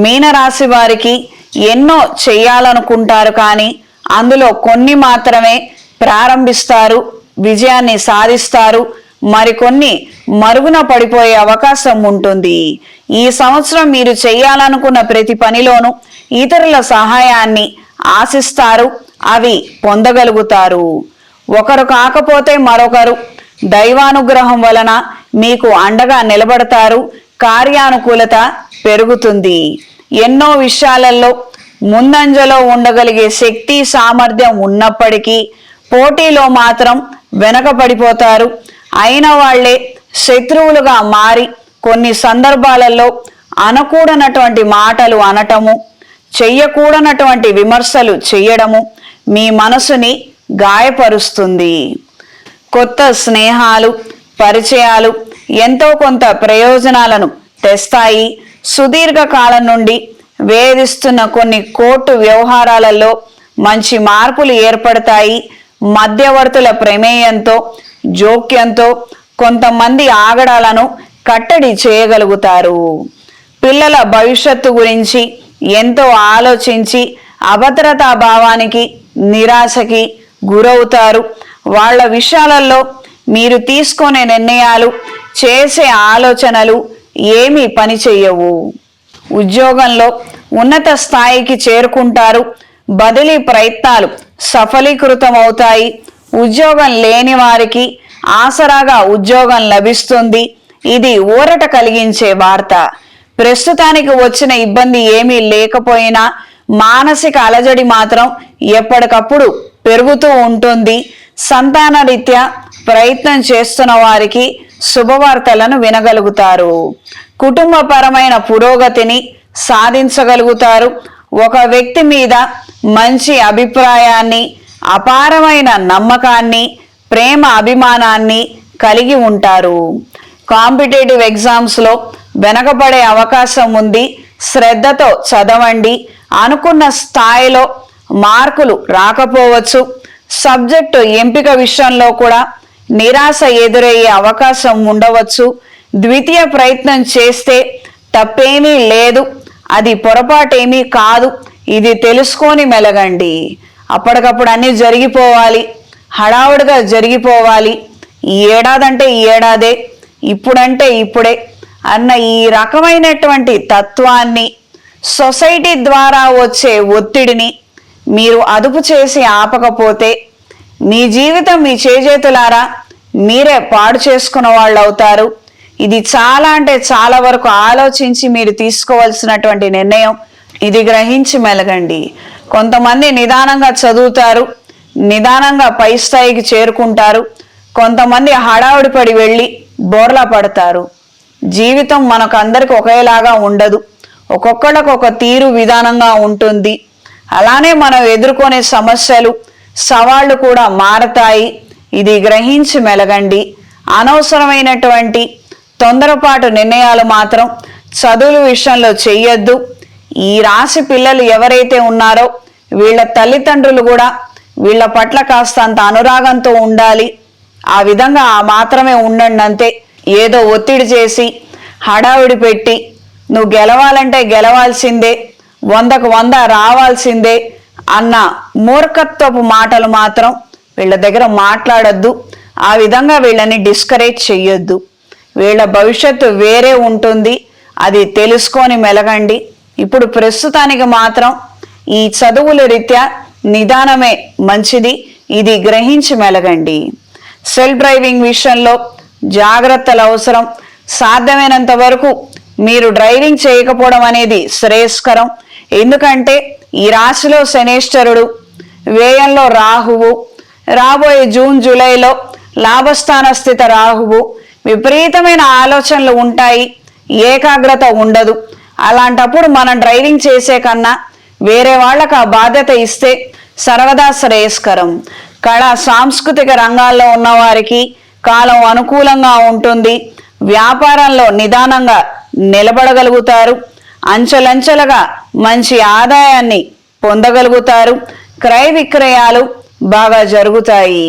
మీనరాశి వారికి ఎన్నో చేయాలనుకుంటారు, కానీ అందులో కొన్ని మాత్రమే ప్రారంభిస్తారు, విజయాన్ని సాధిస్తారు. మరికొన్ని మరుగున పడిపోయే అవకాశం ఉంటుంది. ఈ సంవత్సరం మీరు చేయాలనుకున్న ప్రతి పనిలోనూ ఇతరుల సహాయాన్ని ఆశిస్తారు, అవి పొందగలుగుతారు. ఒకరు కాకపోతే మరొకరు దైవానుగ్రహం వలన మీకు అండగా నిలబడతారు. కార్యానుకూలత పెరుగుతుంది. ఎన్నో విషయాలలో ముందంజలో ఉండగలిగే శక్తి సామర్థ్యం ఉన్నప్పటికీ పోటీలో మాత్రం వెనకపడిపోతారు. అయిన వాళ్లే శత్రువులుగా మారి కొన్ని సందర్భాలలో అనకూడనటువంటి మాటలు అనటము, చెయ్యకూడనటువంటి విమర్శలు చెయ్యడము మీ మనసుని గాయపరుస్తుంది. కొత్త స్నేహాలు, పరిచయాలు ఎంతో కొంత ప్రయోజనాలను తెస్తాయి. సుదీర్ఘకాలం నుండి వేధిస్తున్న కొన్ని కోర్టు వ్యవహారాలలో మంచి మార్పులు ఏర్పడతాయి. మధ్యవర్తుల ప్రమేయంతో, జోక్యంతో కొంతమంది ఆగడాలను కట్టడి చేయగలుగుతారు. పిల్లల భవిష్యత్తు గురించి ఎంతో ఆలోచించి అభద్రతా భావానికి, నిరాశకి గురవుతారు. వాళ్ళ విషయాలలో మీరు తీసుకునే నిర్ణయాలు, చేసే ఆలోచనలు ఏమీ పనిచేయవు. ఉద్యోగంలో ఉన్నత స్థాయికి చేరుకుంటారు. బదిలీ ప్రయత్నాలు సఫలీకృతమవుతాయి. ఉద్యోగం లేని వారికి ఆసరాగా ఉద్యోగం లభిస్తుంది. ఇది ఊరట కలిగించే వార్త. ప్రస్తుతానికి వచ్చిన ఇబ్బంది ఏమీ లేకపోయినా మానసిక అలజడి మాత్రం ఎప్పటికప్పుడు పెరుగుతూ ఉంటుంది. సంతాన రీత్యా ప్రయత్నం చేస్తున్న వారికి శుభవార్తలను వినగలుగుతారు. కుటుంబపరమైన పురోగతిని సాధించగలుగుతారు. ఒక వ్యక్తి మీద మంచి అభిప్రాయాన్ని, అపారమైన నమ్మకాన్ని, ప్రేమ అభిమానాన్ని కలిగి ఉంటారు. కాంపిటేటివ్ ఎగ్జామ్స్లో వెనకబడే అవకాశం ఉంది. శ్రద్ధతో చదవండి. అనుకున్న స్థాయిలో మార్కులు రాకపోవచ్చు. సబ్జెక్టు ఎంపిక విషయంలో కూడా నిరాశ ఎదురయ్యే అవకాశం ఉండవచ్చు. ద్వితీయ ప్రయత్నం చేస్తే తప్పేమీ లేదు, అది పొరపాటేమీ కాదు. ఇది తెలుసుకొని మెలగండి. అప్పటికప్పుడు అన్నీ జరిగిపోవాలి, హడావుడిగా జరిగిపోవాలి. ఈ ఏడాదంటే ఈ ఏడాదే, ఇప్పుడంటే ఇప్పుడే అన్న ఈ రకమైనటువంటి తత్వాన్ని, సొసైటీ ద్వారా వచ్చే ఒత్తిడిని మీరు అదుపు చేసి ఆపకపోతే మీ జీవితం మీ చేజేతులారా మీరే పాడు చేసుకున్న వాళ్ళు అవుతారు. ఇది చాలా అంటే చాలా వరకు ఆలోచించి మీరు తీసుకోవాల్సినటువంటి నిర్ణయం. ఇది గ్రహించి మెలగండి. కొంతమంది నిదానంగా చదువుతారు, నిదానంగా పై స్థాయికి చేరుకుంటారు. కొంతమంది హడావుడి పడి వెళ్ళి బోర్లా పడతారు. జీవితం మనకు అందరికి ఒకేలాగా ఉండదు. ఒక్కొక్కళ్ళకు ఒక తీరు విధానంగా ఉంటుంది. అలానే మనం ఎదుర్కొనే సమస్యలు, సవాళ్లు కూడా మారతాయి. ఇది గ్రహించి మెలగండి. అనవసరమైనటువంటి తొందరపాటు నిర్ణయాలు మాత్రం చదువుల విషయంలో చెయ్యొద్దు. ఈ రాశి పిల్లలు ఎవరైతే ఉన్నారో వీళ్ళ తల్లిదండ్రులు కూడా వీళ్ళ పట్ల కాస్తంత అనురాగంతో ఉండాలి. ఆ విధంగా మాత్రమే ఉండండి అంతే. ఏదో ఒత్తిడి చేసి హడావుడి పెట్టి నువ్వు గెలవాలంటే గెలవాల్సిందే, 100కు 100 రావాల్సిందే అన్న మూర్ఖత్వపు మాటలు మాత్రం వీళ్ళ దగ్గర మాట్లాడొద్దు. ఆ విధంగా వీళ్ళని డిస్కరేజ్ చెయ్యొద్దు. వీళ్ళ భవిష్యత్తు వేరే ఉంటుంది, అది తెలుసుకొని మెలగండి. ఇప్పుడు ప్రస్తుతానికి మాత్రం ఈ చదువుల రీత్యా నిదానమే మంచిది. ఇది గ్రహించి మెలగండి. సెల్ఫ్ డ్రైవింగ్ విషయంలో జాగ్రత్తలు అవసరం. సాధ్యమైనంత వరకు మీరు డ్రైవింగ్ చేయకపోవడం అనేది శ్రేయస్కరం. ఎందుకంటే ఈ రాశిలో శనేశ్వరుడు, వ్యయంలో రాహువు, రాబోయే జూన్ జూలైలో లాభస్థాన స్థిత రాహువు. విపరీతమైన ఆలోచనలు ఉంటాయి, ఏకాగ్రత ఉండదు. అలాంటప్పుడు మనం డ్రైవింగ్ చేసే కన్నా వేరే వాళ్ళకు ఆ బాధ్యత ఇస్తే సర్వదా శ్రేయస్కరం. కళా సాంస్కృతిక రంగాల్లో ఉన్నవారికి కాలం అనుకూలంగా ఉంటుంది. వ్యాపారంలో నిదానంగా నిలబడగలుగుతారు. అంచెలంచెలుగా మంచి ఆదాయాన్ని పొందగలుగుతారు. క్రయ విక్రయాలు బాగా జరుగుతాయి.